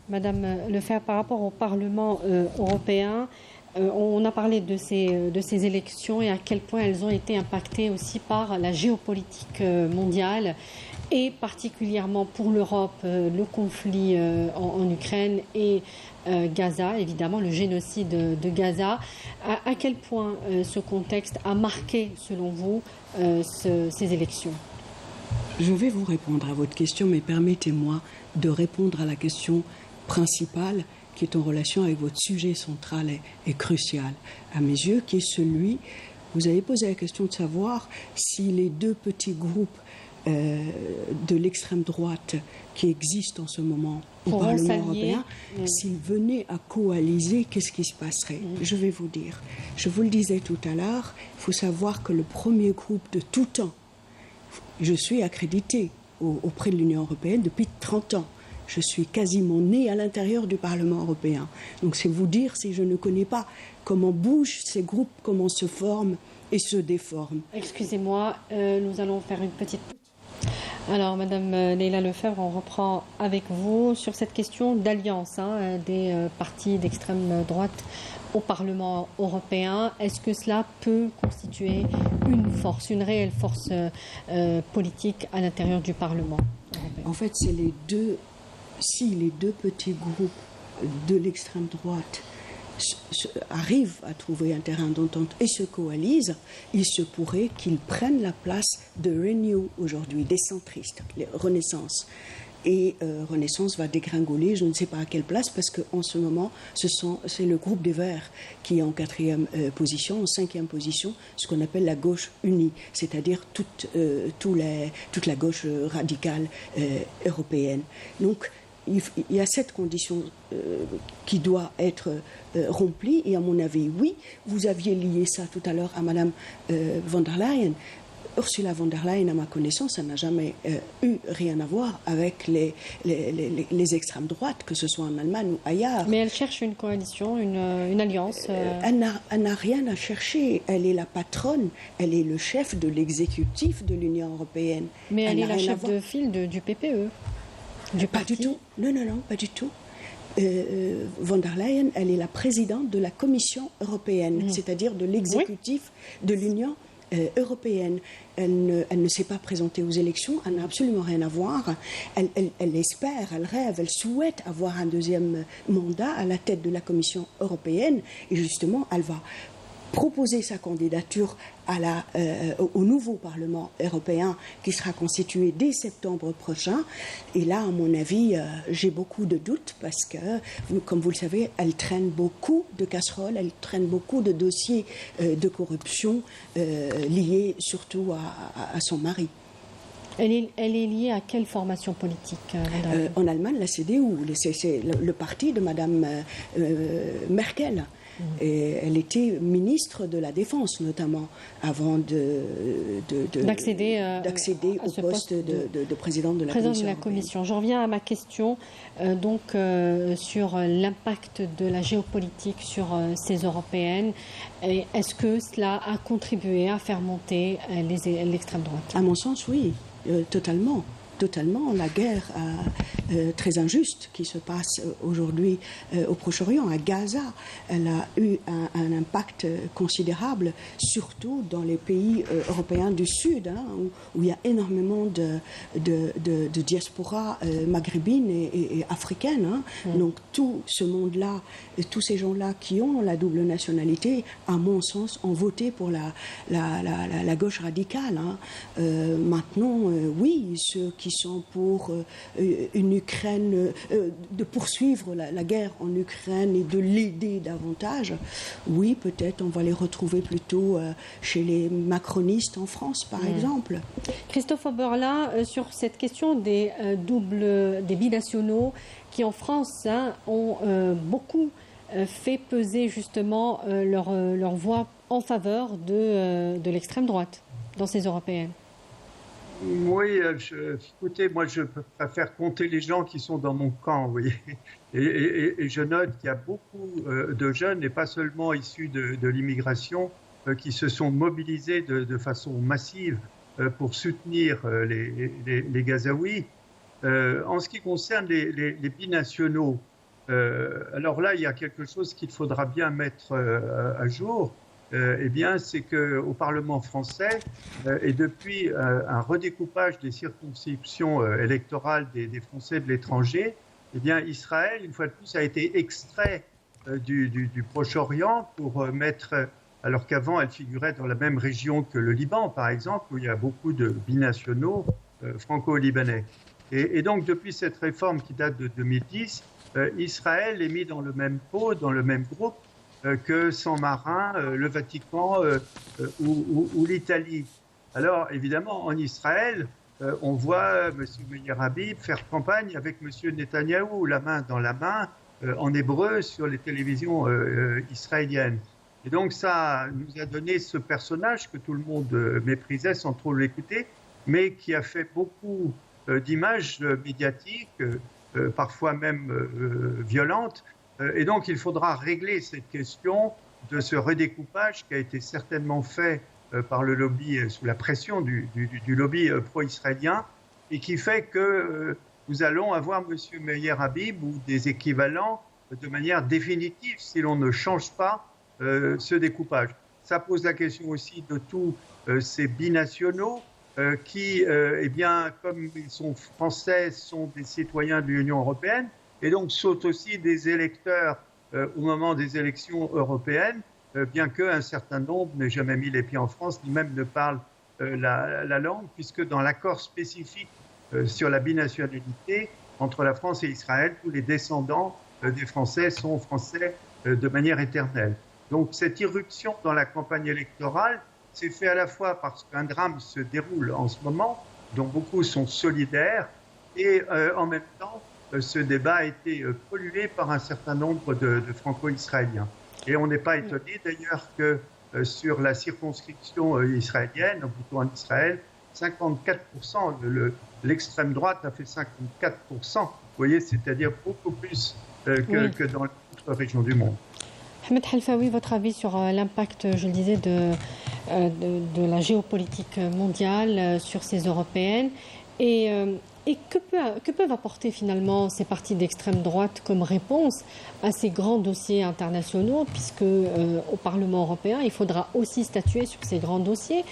Madame Lefebvre, par rapport au Parlement européen, on a parlé de ces élections et à quel point elles ont été impactées aussi par la géopolitique mondiale et particulièrement pour l'Europe, le conflit en Ukraine et Gaza, évidemment, le génocide de Gaza. À quel point ce contexte a marqué, selon vous, ces élections ? Je vais vous répondre à votre question, mais permettez-moi de répondre à la question principale qui est en relation avec votre sujet central et crucial à mes yeux, qui est celui, vous avez posé la question de savoir si les deux petits groupes de l'extrême droite qui existent en ce moment au Parlement européen, s'ils venaient à coaliser, qu'est-ce qui se passerait? Je vais vous dire. Je vous le disais tout à l'heure, il faut savoir que le premier groupe de tout temps, je suis accréditée auprès de l'Union européenne depuis 30 ans. Je suis quasiment née à l'intérieur du Parlement européen. Donc c'est vous dire si je ne connais pas comment bougent ces groupes, comment se forment et se déforment. Excusez-moi, nous allons faire une petite... Alors, Madame Leïla Lefebvre, on reprend avec vous sur cette question d'alliance des partis d'extrême droite au Parlement européen. Est-ce que cela peut constituer une force, une réelle force politique à l'intérieur du Parlement européen? En fait, c'est si les deux petits groupes de l'extrême droite arrivent à trouver un terrain d'entente et se coalisent, il se pourrait qu'ils prennent la place de Renew aujourd'hui, des centristes, les Renaissance. Et Renaissance va dégringoler, je ne sais pas à quelle place, parce qu'en ce moment, c'est le groupe des Verts qui est en 4e position, en 5e position, ce qu'on appelle la gauche unie, c'est-à-dire toute la gauche radicale européenne. Donc, il y a cette condition qui doit être remplie, et à mon avis, oui, vous aviez lié ça tout à l'heure à Madame von der Leyen. Ursula von der Leyen, à ma connaissance, ça n'a jamais eu rien à voir avec les extrêmes droites, que ce soit en Allemagne ou ailleurs. Mais elle cherche une coalition, une alliance. Elle n'a rien à chercher. Elle est la patronne, elle est le chef de l'exécutif de l'Union européenne. Mais elle est la chef de file du PPE. Pas du tout. Non, pas du tout. Von der Leyen, elle est la présidente de la Commission européenne, c'est-à-dire de l'exécutif de l'Union européenne. Elle ne s'est pas présentée aux élections, elle n'a absolument rien à voir. Elle espère, elle rêve, elle souhaite avoir un deuxième mandat à la tête de la Commission européenne, et justement, elle va proposer sa candidature au nouveau Parlement européen qui sera constitué dès septembre prochain. Et là, à mon avis, j'ai beaucoup de doutes parce que, comme vous le savez, elle traîne beaucoup de casseroles, elle traîne beaucoup de dossiers de corruption liés surtout à son mari. Elle est liée à quelle formation politique en Allemagne, la CDU, c'est le parti de Madame Merkel. Et elle était ministre de la Défense, notamment, avant d'accéder au poste de présidente de la Commission. J'en reviens à ma question sur l'impact de la géopolitique sur ces Européennes. Est-ce que cela a contribué à faire monter l'extrême droite? À mon sens, oui, totalement. La guerre très injuste qui se passe aujourd'hui au Proche-Orient, à Gaza, elle a eu un impact considérable, surtout dans les pays européens du Sud, où il y a énormément de diaspora maghrébine et africaine. Donc tout ce monde-là, tous ces gens-là qui ont la double nationalité, à mon sens, ont voté pour la gauche radicale. Maintenant, oui, ceux qui sont pour une Ukraine, de poursuivre la guerre en Ukraine et de l'aider davantage, oui, peut-être on va les retrouver plutôt chez les macronistes en France, par exemple. Christophe Oberla, sur cette question des binationaux qui en France ont beaucoup fait peser justement leur voix en faveur de l'extrême droite dans ces européennes. Oui, écoutez, moi je préfère compter les gens qui sont dans mon camp, vous voyez. Et je note qu'il y a beaucoup de jeunes, et pas seulement issus de l'immigration, qui se sont mobilisés de façon massive pour soutenir les Gazaouis. En ce qui concerne les binationaux, alors là, il y a quelque chose qu'il faudra bien mettre à jour. C'est qu'au Parlement français, et depuis un redécoupage des circonscriptions électorales des Français de l'étranger, Israël, une fois de plus, a été extrait du Proche-Orient pour mettre, alors qu'avant elle figurait dans la même région que le Liban, par exemple, où il y a beaucoup de binationaux franco-libanais. Et donc, depuis cette réforme qui date de 2010, Israël est mis dans le même pot, dans le même groupe, que San Marin, le Vatican ou l'Italie. Alors, évidemment, en Israël, on voit M. Meir Habib faire campagne avec M. Netanyahou, la main dans la main, en hébreu, sur les télévisions israéliennes. Et donc, ça nous a donné ce personnage que tout le monde méprisait sans trop l'écouter, mais qui a fait beaucoup d'images médiatiques, parfois même violentes. Et donc, il faudra régler cette question de ce redécoupage qui a été certainement fait par le lobby, sous la pression du lobby pro-israélien. et qui fait que nous allons avoir M. Meyer Habib ou des équivalents de manière définitive si l'on ne change pas ce découpage. Ça pose la question aussi de tous ces binationaux qui, eh bien, comme ils sont français, sont des citoyens de l'Union européenne et donc sont aussi des électeurs au moment des élections européennes, bien qu'un certain nombre n'ait jamais mis les pieds en France, ni même ne parle la langue, puisque dans l'accord spécifique sur la binationalité entre la France et Israël, tous les descendants des Français sont français de manière éternelle. Donc cette irruption dans la campagne électorale s'est fait à la fois parce qu'un drame se déroule en ce moment, dont beaucoup sont solidaires, et en même temps, ce débat a été pollué par un certain nombre de franco-israéliens. Et on n'est pas étonné d'ailleurs que sur la circonscription israélienne, ou plutôt en Israël, 54%, l'extrême droite a fait 54%, vous voyez, c'est-à-dire beaucoup plus que dans les autres régions du monde. Ahmed Halfaoui, votre avis sur l'impact, je le disais, de la géopolitique mondiale sur ces européennes et que peuvent apporter finalement ces partis d'extrême droite comme réponse à ces grands dossiers internationaux, puisque au Parlement européen, il faudra aussi statuer sur ces grands dossiers.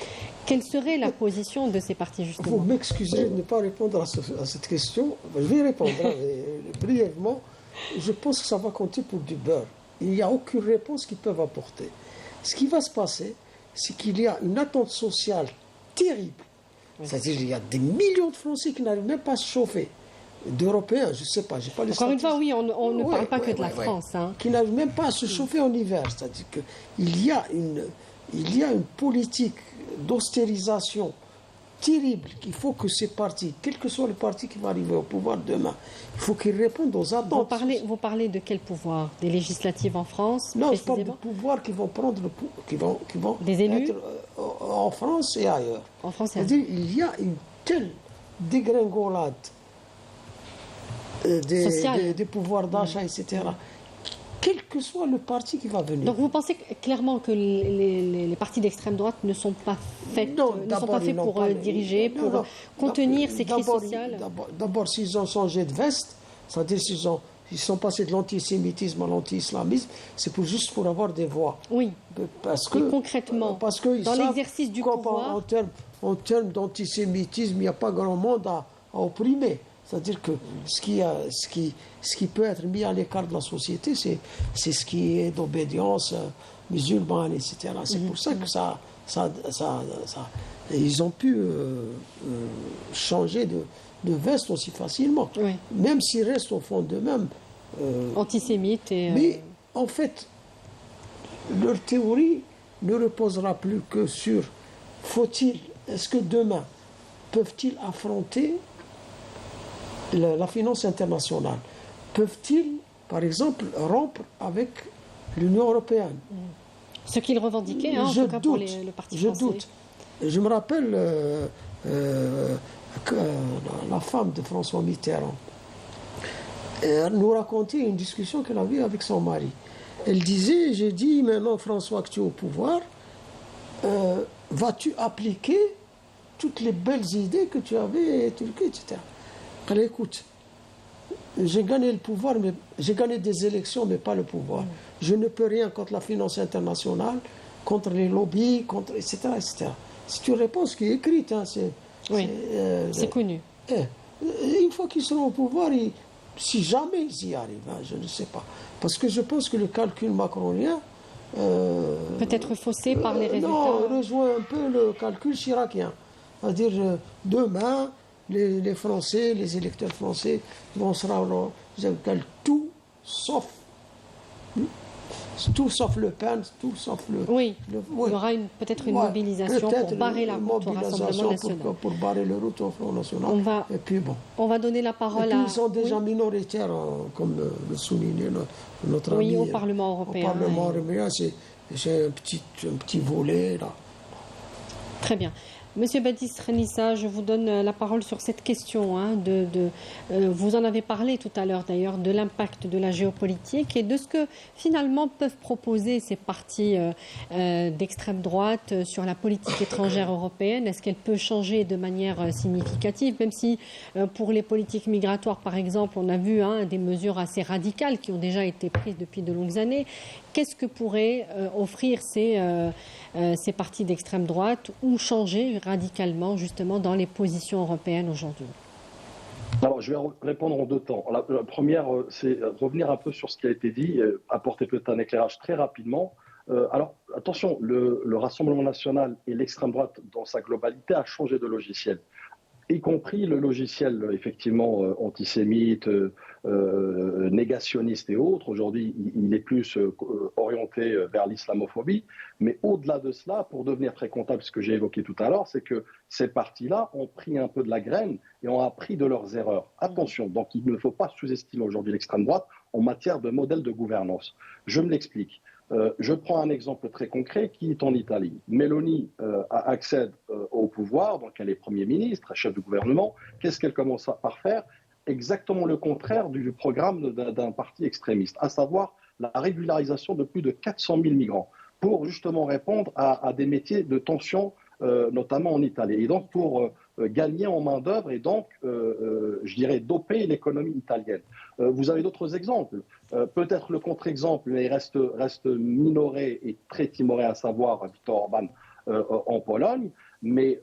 Quelle serait la position de ces partis, justement? Vous m'excusez de ne pas répondre à cette question. Je vais répondre brièvement. Je pense que ça va compter pour du beurre. Il n'y a aucune réponse qu'ils peuvent apporter. Ce qui va se passer, c'est qu'il y a une attente sociale terrible. C'est-à-dire qu'il y a des millions de Français qui n'arrivent même pas à se chauffer. D'Européens, je ne sais pas, j'ai pas les Encore une statistiques. fois, oui, on ne parle pas que de la France. Hein. Qui n'arrivent même pas à se chauffer en hiver. C'est-à-dire qu'il y a une politique d'austérisation terrible qu'il faut que ces partis, quel que soit le parti qui va arriver au pouvoir demain, il faut qu'ils répondent aux attentes. Vous parlez de quel pouvoir? Des législatives en France? Non, je parle de pouvoir qui vont prendre qui vont des élus être en France et ailleurs. En France et C'est-à-dire il y a une telle dégringolade des pouvoirs d'achat, etc. Quel que soit le parti qui va venir. Donc vous pensez clairement que les partis d'extrême droite ne sont pas faits pour diriger, pour contenir ces crises sociales? D'abord, s'ils ont changé de veste, c'est-à-dire s'ils sont passés de l'antisémitisme à l'anti-islamisme, c'est juste pour avoir des voix. Oui. Parce que, et concrètement, dans l'exercice du pouvoir, en termes d'antisémitisme, il n'y a pas grand monde à opprimer. C'est-à-dire que ce qui peut être mis à l'écart de la société, c'est ce qui est d'obédience musulmane, etc. C'est pour ça que ils ont pu changer de veste aussi facilement. Oui. Même s'ils restent au fond d'eux-mêmes. Antisémites. Mais en fait, leur théorie ne reposera plus que sur est-ce que demain, peuvent-ils affronter la finance internationale? Peuvent-ils, par exemple, rompre avec l'Union européenne? Ce qu'ils revendiquaient, en tout cas pour le Parti français. Je doute. Je me rappelle que la femme de François Mitterrand nous racontait une discussion qu'elle avait avec son mari. Elle disait, j'ai dit, maintenant François que tu es au pouvoir, vas-tu appliquer toutes les belles idées que tu avais, etc. Elle écoute, j'ai gagné le pouvoir, mais j'ai gagné des élections, mais pas le pouvoir. Je ne peux rien contre la finance internationale, contre les lobbies, etc., etc. C'est une réponse qui est écrite. Hein, c'est connu. Une fois qu'ils seront au pouvoir, si jamais ils y arrivent, hein, je ne sais pas. Parce que je pense que le calcul macronien... peut-être faussé par les résultats. Non, rejoint un peu le calcul chiracien. C'est-à-dire, demain... Les Français, les électeurs français vont se rendre tout sauf Le Pen, tout sauf le... Oui, il y aura peut-être une mobilisation pour barrer la route au Rassemblement national. Pour barrer la route au Front National. Et puis bon. On va donner la parole ils sont déjà minoritaires, comme le soulignait notre ami. Oui, au Parlement européen. Au Parlement européen, c'est un petit volet, là. Très bien. Monsieur Badis Renissa, je vous donne la parole sur cette question. Vous en avez parlé tout à l'heure d'ailleurs, de l'impact de la géopolitique et de ce que finalement peuvent proposer ces partis d'extrême droite sur la politique étrangère européenne. Est-ce qu'elle peut changer de manière significative, même si pour les politiques migratoires, par exemple, on a vu des mesures assez radicales qui ont déjà été prises depuis de longues années. Qu'est-ce que pourraient offrir ces partis d'extrême droite ou changer radicalement justement dans les positions européennes aujourd'hui? Alors, je vais répondre en deux temps. La première, c'est revenir un peu sur ce qui a été dit, apporter peut-être un éclairage très rapidement. Alors, attention, le Rassemblement national et l'extrême droite, dans sa globalité, a changé de logiciel, y compris le logiciel effectivement antisémite, négationniste et autres. Aujourd'hui, il est plus orienté vers l'islamophobie. Mais au-delà de cela, pour devenir très comptable, ce que j'ai évoqué tout à l'heure, c'est que ces partis-là ont pris un peu de la graine et ont appris de leurs erreurs. Attention, donc il ne faut pas sous-estimer aujourd'hui l'extrême droite en matière de modèle de gouvernance. Je me l'explique. Je prends un exemple très concret qui est en Italie. Meloni accède au pouvoir, donc elle est Premier ministre, chef de gouvernement. Qu'est-ce qu'elle commence par faire? Exactement le contraire du programme d'un parti extrémiste, à savoir la régularisation de plus de 400 000 migrants pour justement répondre à des métiers de tension, notamment en Italie. Et donc pour gagner en main-d'œuvre et donc, je dirais, doper l'économie italienne. Vous avez d'autres exemples. Peut-être le contre-exemple, mais il reste minoré et très timoré, à savoir Viktor Orban en Pologne. Mais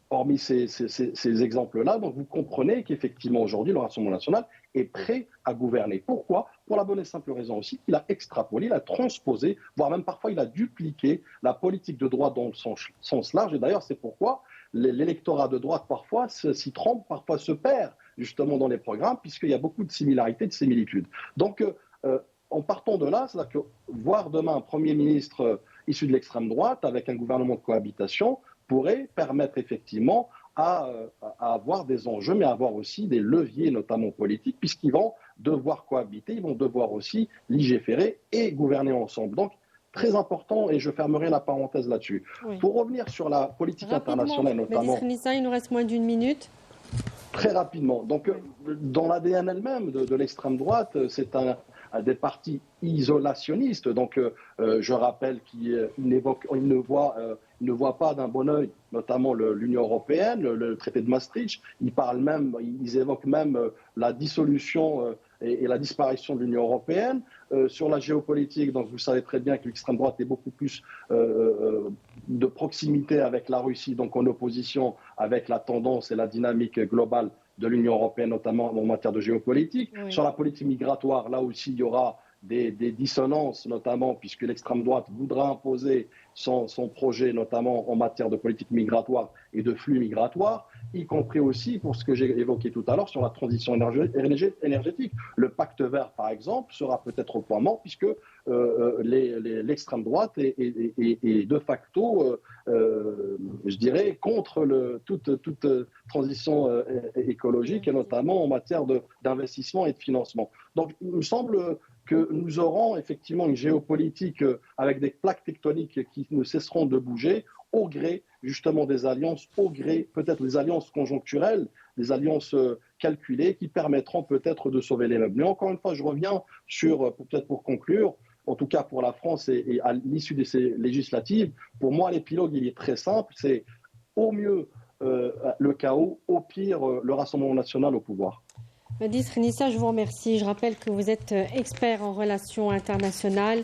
hormis ces exemples-là, donc vous comprenez qu'effectivement aujourd'hui, le Rassemblement national est prêt à gouverner. Pourquoi? Pour la bonne et simple raison aussi qu'il a extrapolé, il a transposé, voire même parfois il a dupliqué la politique de droite dans le sens large. Et d'ailleurs, c'est pourquoi l'électorat de droite parfois s'y trompe, parfois se perd justement dans les programmes, puisqu'il y a beaucoup de similarités, de similitudes. Donc, en partant de là, c'est-à-dire que voir demain un Premier ministre issu de l'extrême droite avec un gouvernement de cohabitation pourrait permettre effectivement à avoir des enjeux, mais à avoir aussi des leviers, notamment politiques, puisqu'ils vont devoir cohabiter, ils vont devoir aussi légiférer et gouverner ensemble. Donc, très important, et je fermerai la parenthèse là-dessus. Oui. Pour revenir sur la politique internationale, notamment... Badis, il nous reste moins d'une minute. Très rapidement. Donc, dans l'ADN elle-même de l'extrême droite, c'est des partis isolationnistes. Donc, je rappelle qu'ils ne voient pas d'un bon œil, notamment l'Union européenne, le traité de Maastricht. Ils évoquent même la dissolution et la disparition de l'Union européenne. Sur la géopolitique, donc vous savez très bien que l'extrême droite est beaucoup plus de proximité avec la Russie, donc en opposition avec la tendance et la dynamique globale de l'Union européenne, notamment en matière de géopolitique. Oui. Sur la politique migratoire, là aussi, il y aura des dissonances, notamment puisque l'extrême droite voudra imposer son projet, notamment en matière de politique migratoire et de flux migratoires, y compris aussi pour ce que j'ai évoqué tout à l'heure sur la transition énergétique. Le pacte vert, par exemple, sera peut-être au point mort puisque l'extrême droite est de facto, je dirais, contre toute transition écologique et notamment en matière d'investissement et de financement. Donc, il me semble que nous aurons effectivement une géopolitique avec des plaques tectoniques qui ne cesseront de bouger au gré justement des alliances, au gré peut-être des alliances conjoncturelles, des alliances calculées qui permettront peut-être de sauver les meubles. Mais encore une fois, je reviens sur, peut-être pour conclure, en tout cas pour la France et à l'issue de ces législatives, pour moi l'épilogue il est très simple, c'est au mieux le chaos, au pire le Rassemblement national au pouvoir. Badis Renissa, je vous remercie. Je rappelle que vous êtes expert en relations internationales.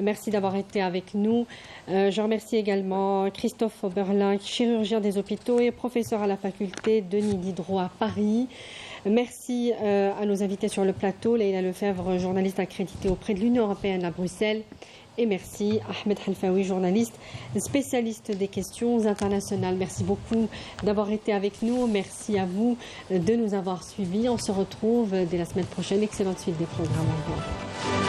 Merci d'avoir été avec nous. Je remercie également Christophe Oberlin, chirurgien des hôpitaux et professeur à la faculté Denis Diderot à Paris. Merci à nos invités sur le plateau, Leïla Lefebvre, journaliste accréditée auprès de l'Union européenne à Bruxelles. Et merci Ahmed Halfaoui, journaliste spécialiste des questions internationales. Merci beaucoup d'avoir été avec nous. Merci à vous de nous avoir suivis. On se retrouve dès la semaine prochaine. Excellente suite des programmes. Au revoir.